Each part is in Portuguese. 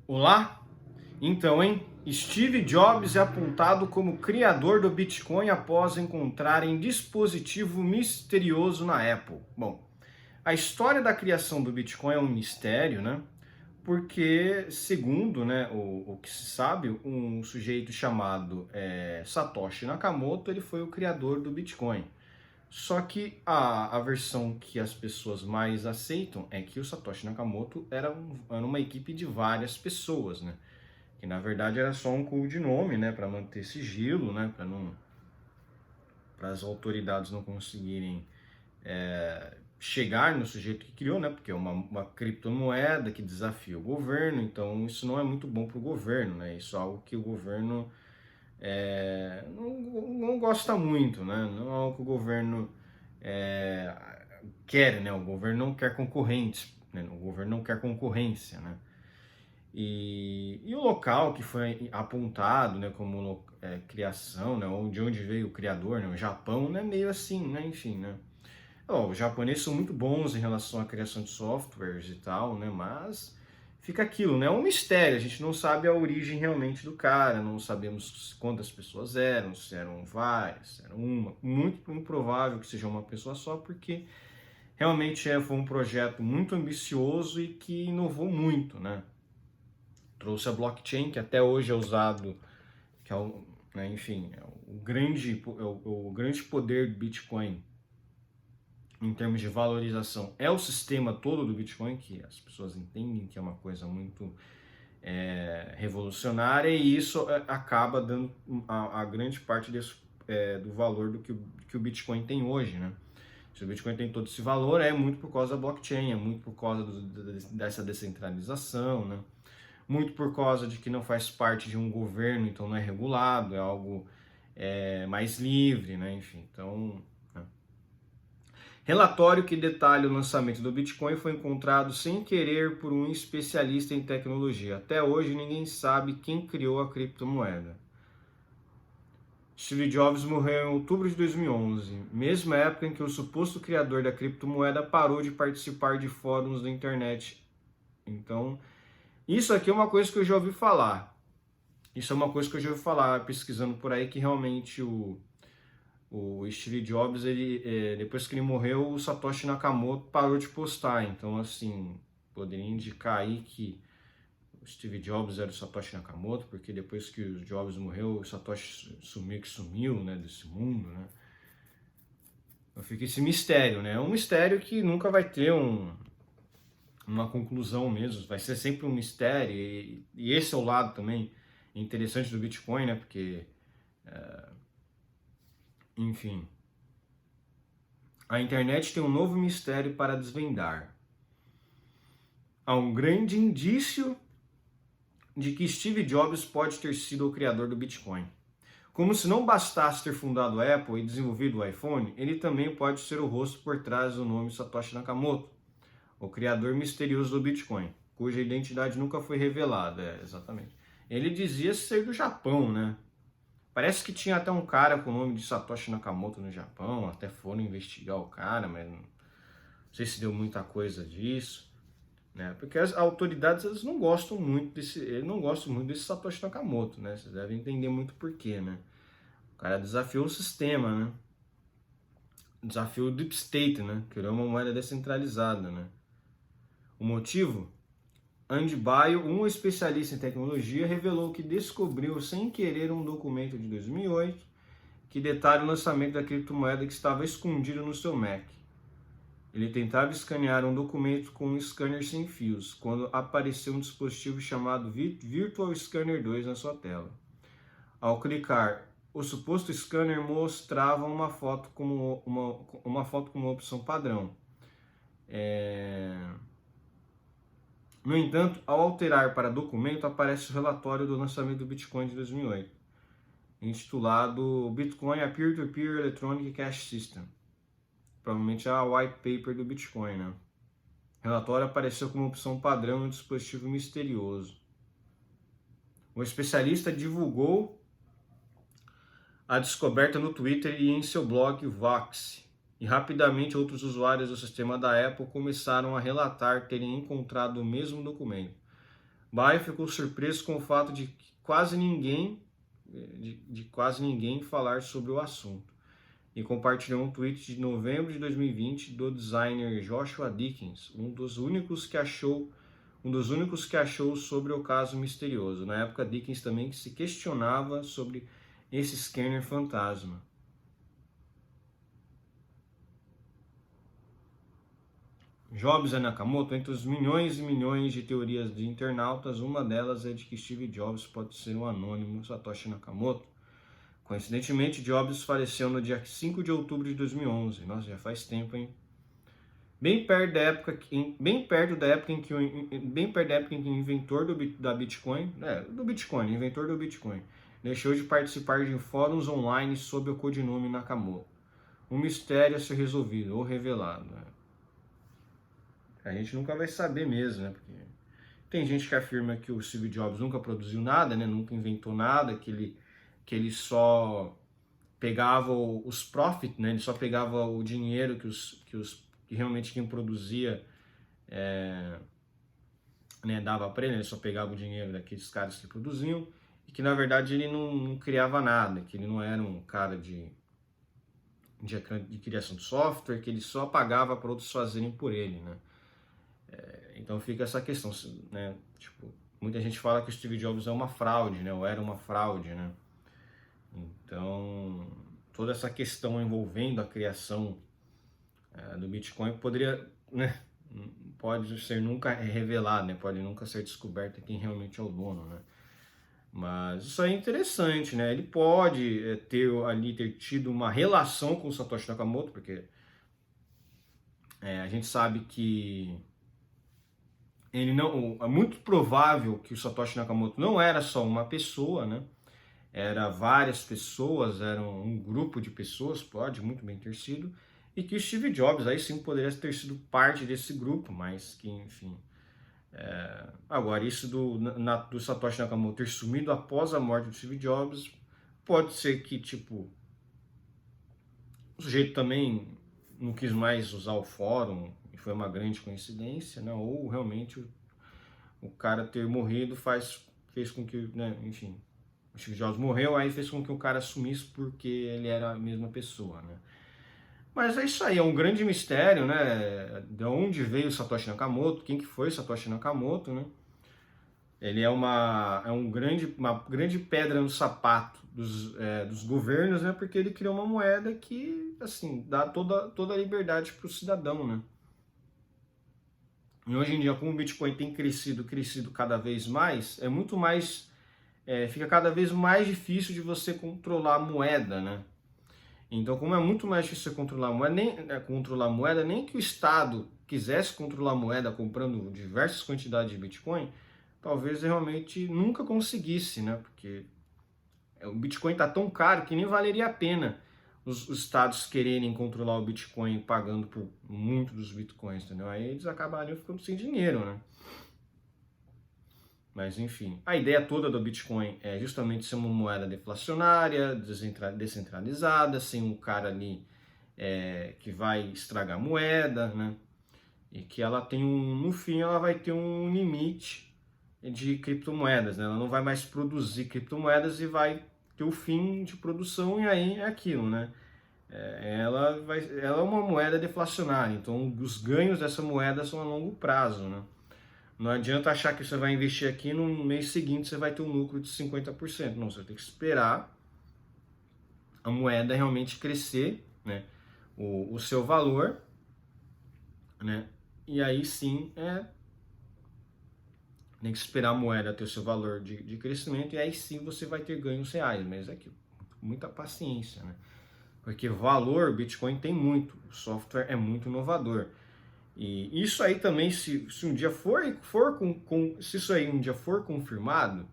Olá? Então, hein? Steve Jobs é apontado como criador do Bitcoin após encontrarem dispositivo misterioso na Apple. Bom, a história da criação do Bitcoin é um mistério, né? Porque, segundo né, o que se sabe, um sujeito chamado Satoshi Nakamoto, ele foi o criador do Bitcoin. Só que a versão que as pessoas mais aceitam é que o Satoshi Nakamoto era uma equipe de várias pessoas, né? Que na verdade era só um codinome, né, para manter sigilo, né, para as autoridades não conseguirem chegar no sujeito que criou, né, porque é uma criptomoeda que desafia o governo, então isso não é muito bom para o governo, né, isso é algo que o governo não gosta muito, né, não é algo que o governo é, quer, né, o governo não quer concorrentes, né, o governo não quer concorrência, né. E o local que foi apontado, né, como criação, né, de onde veio o criador, né, o Japão, né, meio assim, né, enfim, né. Os japoneses são muito bons em relação à criação de softwares e tal, né, mas fica aquilo, né, é um mistério, a gente não sabe a origem realmente do cara, não sabemos quantas pessoas eram, se eram várias, se era uma, muito improvável que seja uma pessoa só, porque realmente foi um projeto muito ambicioso e que inovou muito, né. Trouxe a blockchain, que até hoje é usado, que é o, né, enfim, é o grande poder do Bitcoin em termos de valorização. É o sistema todo do Bitcoin, que as pessoas entendem que é uma coisa muito revolucionária, e isso acaba dando a grande parte do valor que o Bitcoin tem hoje, né? Se o Bitcoin tem todo esse valor, é muito por causa da blockchain, é muito por causa dessa descentralização, né? Muito por causa de que não faz parte de um governo, então não é regulado, é algo mais livre, né? Enfim, então. Né? Relatório que detalha o lançamento do Bitcoin foi encontrado sem querer por um especialista em tecnologia. Até hoje ninguém sabe quem criou a criptomoeda. Steve Jobs morreu em outubro de 2011, mesma época em que o suposto criador da criptomoeda parou de participar de fóruns da internet. Então, isso aqui é uma coisa que eu já ouvi falar. Isso é uma coisa que eu já ouvi falar, pesquisando por aí, que realmente o Steve Jobs, depois que ele morreu, o Satoshi Nakamoto parou de postar. Então, assim, poderia indicar aí que o Steve Jobs era o Satoshi Nakamoto, porque depois que o Jobs morreu, o Satoshi sumiu, né, desse mundo, né? Então fica esse mistério, né? É um mistério que nunca vai ter uma conclusão mesmo, vai ser sempre um mistério, e esse é o lado também interessante do Bitcoin, né? Porque, enfim, a internet tem um novo mistério para desvendar. Há um grande indício de que Steve Jobs pode ter sido o criador do Bitcoin. Como se não bastasse ter fundado a Apple e desenvolvido o iPhone, ele também pode ser o rosto por trás do nome Satoshi Nakamoto, o criador misterioso do Bitcoin, cuja identidade nunca foi revelada. Exatamente. Ele dizia ser do Japão, né? Parece que tinha até um cara com o nome de Satoshi Nakamoto no Japão, até foram investigar o cara, mas não sei se deu muita coisa disso, né? Porque as autoridades elas não gostam muito desse Satoshi Nakamoto, né? Vocês devem entender muito porquê, né? O cara desafiou o sistema, né? Desafiou o Deep State, né? Criou uma moeda descentralizada, né? O motivo? Andy Baio, um especialista em tecnologia, revelou que descobriu sem querer um documento de 2008 que detalha o lançamento da criptomoeda que estava escondido no seu Mac. Ele tentava escanear um documento com um scanner sem fios, quando apareceu um dispositivo chamado Virtual Scanner 2 na sua tela. Ao clicar, o suposto scanner mostrava uma foto como uma opção padrão. No entanto, ao alterar para documento, aparece o relatório do lançamento do Bitcoin de 2008, intitulado Bitcoin a Peer-to-Peer Electronic Cash System. Provavelmente é a white paper do Bitcoin, né? O relatório apareceu como opção padrão em um dispositivo misterioso. O especialista divulgou a descoberta no Twitter e em seu blog Vox, e rapidamente outros usuários do sistema da Apple começaram a relatar terem encontrado o mesmo documento. Bai ficou surpreso com o fato de quase ninguém falar sobre o assunto e compartilhou um tweet de novembro de 2020 do designer Joshua Dickens, um dos únicos que achou sobre o caso misterioso. Na época, Dickens também se questionava sobre esse scanner fantasma. Jobs e Nakamoto, entre os milhões e milhões de teorias de internautas, uma delas é de que Steve Jobs pode ser um anônimo Satoshi Nakamoto. Coincidentemente, Jobs faleceu no dia 5 de outubro de 2011. Nossa, já faz tempo, hein? Bem perto da época em que o inventor do Bitcoin, inventor do Bitcoin, deixou de participar de fóruns online sob o codinome Nakamoto. Um mistério a ser resolvido ou revelado, né? A gente nunca vai saber mesmo, né? Porque tem gente que afirma que o Steve Jobs nunca produziu nada, né? Nunca inventou nada, que ele só pegava os profits, né? Ele só pegava o dinheiro que realmente quem produzia né, dava para ele só pegava o dinheiro daqueles caras que produziam, e que na verdade ele não criava nada, que ele não era um cara de criação de software, que ele só pagava para outros fazerem por ele, né? Então fica essa questão, né? Tipo, muita gente fala que o Steve Jobs é uma fraude, né? Ou era uma fraude, né? Então, toda essa questão envolvendo a criação do Bitcoin poderia, né? Pode ser nunca revelado, né? Pode nunca ser descoberto quem realmente é o dono, né? Mas isso é interessante, né? Ele pode ter tido uma relação com o Satoshi Nakamoto, porque a gente sabe que ele não, é muito provável que o Satoshi Nakamoto não era só uma pessoa, né? Era várias pessoas, era um grupo de pessoas, pode muito bem ter sido, e que o Steve Jobs aí sim poderia ter sido parte desse grupo, mas que, enfim. Agora, isso do Satoshi Nakamoto ter sumido após a morte do Steve Jobs, pode ser que, tipo, o sujeito também não quis mais usar o fórum, e foi uma grande coincidência, né? Ou realmente o cara ter morrido fez com que, né, enfim, o Steve Jobs morreu, aí fez com que o cara sumisse porque ele era a mesma pessoa, né? Mas é isso aí, é um grande mistério, né? De onde veio o Satoshi Nakamoto, quem que foi Satoshi Nakamoto, né? Ele é uma grande pedra no sapato dos governos, né? Porque ele criou uma moeda que, assim, dá toda a liberdade para o cidadão, né? E hoje em dia, como o Bitcoin tem crescido cada vez mais, fica cada vez mais difícil de você controlar a moeda, né? Então, como é muito mais difícil você controlar a moeda, nem que o Estado quisesse controlar a moeda comprando diversas quantidades de Bitcoin, talvez realmente nunca conseguisse, né? Porque o Bitcoin está tão caro que nem valeria a pena os estados quererem controlar o Bitcoin pagando por muito dos Bitcoins, entendeu? Aí eles acabariam ficando sem dinheiro, né? Mas enfim, a ideia toda do Bitcoin é justamente ser uma moeda deflacionária, descentralizada, sem um cara ali que vai estragar a moeda, né? E que ela tem no fim, ela vai ter um limite de criptomoedas, né? Ela não vai mais produzir criptomoedas e vai ter o fim de produção, e aí é aquilo, né? Ela é uma moeda deflacionária, então os ganhos dessa moeda são a longo prazo, né? Não adianta achar que você vai investir aqui e no mês seguinte você vai ter um lucro de 50%. Não, você vai ter que esperar a moeda realmente crescer, né? O seu valor, né? E aí sim tem que esperar a moeda ter o seu valor de crescimento, e aí sim você vai ter ganhos reais, mas é que muita paciência, né? Porque valor, o Bitcoin tem muito, o software é muito inovador. E isso aí também, se um dia se isso aí um dia for confirmado,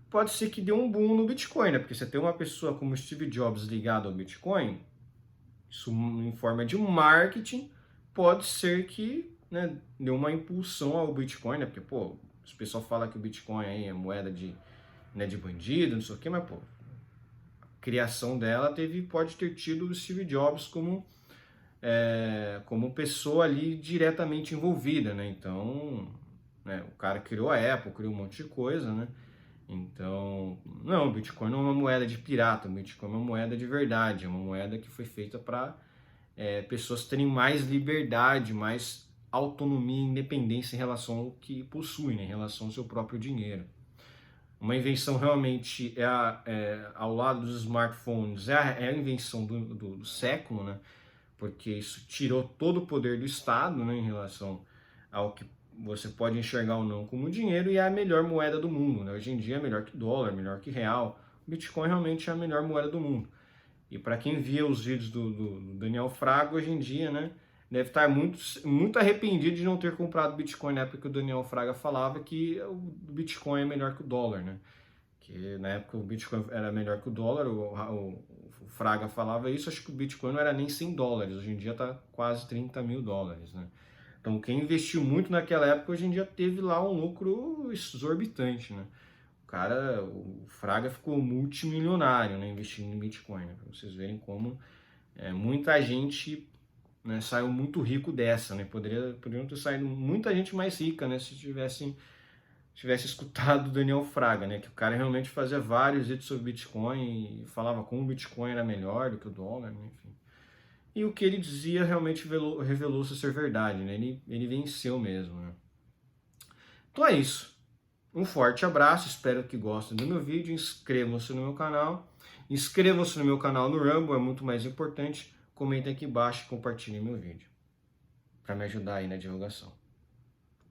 pode ser que dê um boom no Bitcoin, né? Porque você tem uma pessoa como Steve Jobs ligado ao Bitcoin, isso em forma de marketing, pode ser que, né, dê uma impulsão ao Bitcoin, né? Porque, pô, o pessoal fala que o Bitcoin aí é moeda de bandido, não sei o quê, mas, pô, a criação dela pode ter tido o Steve Jobs como pessoa ali diretamente envolvida, né? Então, né? O cara criou a Apple, criou um monte de coisa, né? Então, não, o Bitcoin não é uma moeda de pirata, o Bitcoin é uma moeda de verdade, é uma moeda que foi feita para pessoas terem mais liberdade, mais autonomia e independência em relação ao que possuem, né? Em relação ao seu próprio dinheiro. Uma invenção realmente ao lado dos smartphones, é a invenção do século, né? Porque isso tirou todo o poder do Estado, né, em relação ao que você pode enxergar ou não como dinheiro, e é a melhor moeda do mundo, né? Hoje em dia é melhor que dólar, melhor que real. O Bitcoin realmente é a melhor moeda do mundo. E para quem via os vídeos do Daniel Fraga, hoje em dia, né, deve estar muito arrependido de não ter comprado Bitcoin na época que o Daniel Fraga falava que o Bitcoin é melhor que o dólar, né? Que na época o Bitcoin era melhor que o dólar, o Fraga falava isso, acho que o Bitcoin não era nem 100 dólares, hoje em dia está quase 30 mil dólares, né? Então quem investiu muito naquela época, hoje em dia teve lá um lucro exorbitante, né? O Fraga ficou multimilionário, né, investindo em Bitcoin, né? Para vocês verem como muita gente, né, saiu muito rico dessa, né? Poderiam ter saído muita gente mais rica, né, se tivesse escutado o Daniel Fraga, né? Que o cara realmente fazia vários vídeos sobre Bitcoin e falava como o Bitcoin era melhor do que o dólar, né? Enfim. E o que ele dizia realmente revelou-se ser verdade, né? Ele venceu mesmo, né? Então é isso. Um forte abraço, espero que gostem do meu vídeo, inscrevam-se no meu canal, inscrevam-se no meu canal no Rumble, é muito mais importante, comentem aqui embaixo e compartilhem meu vídeo, para me ajudar aí na divulgação.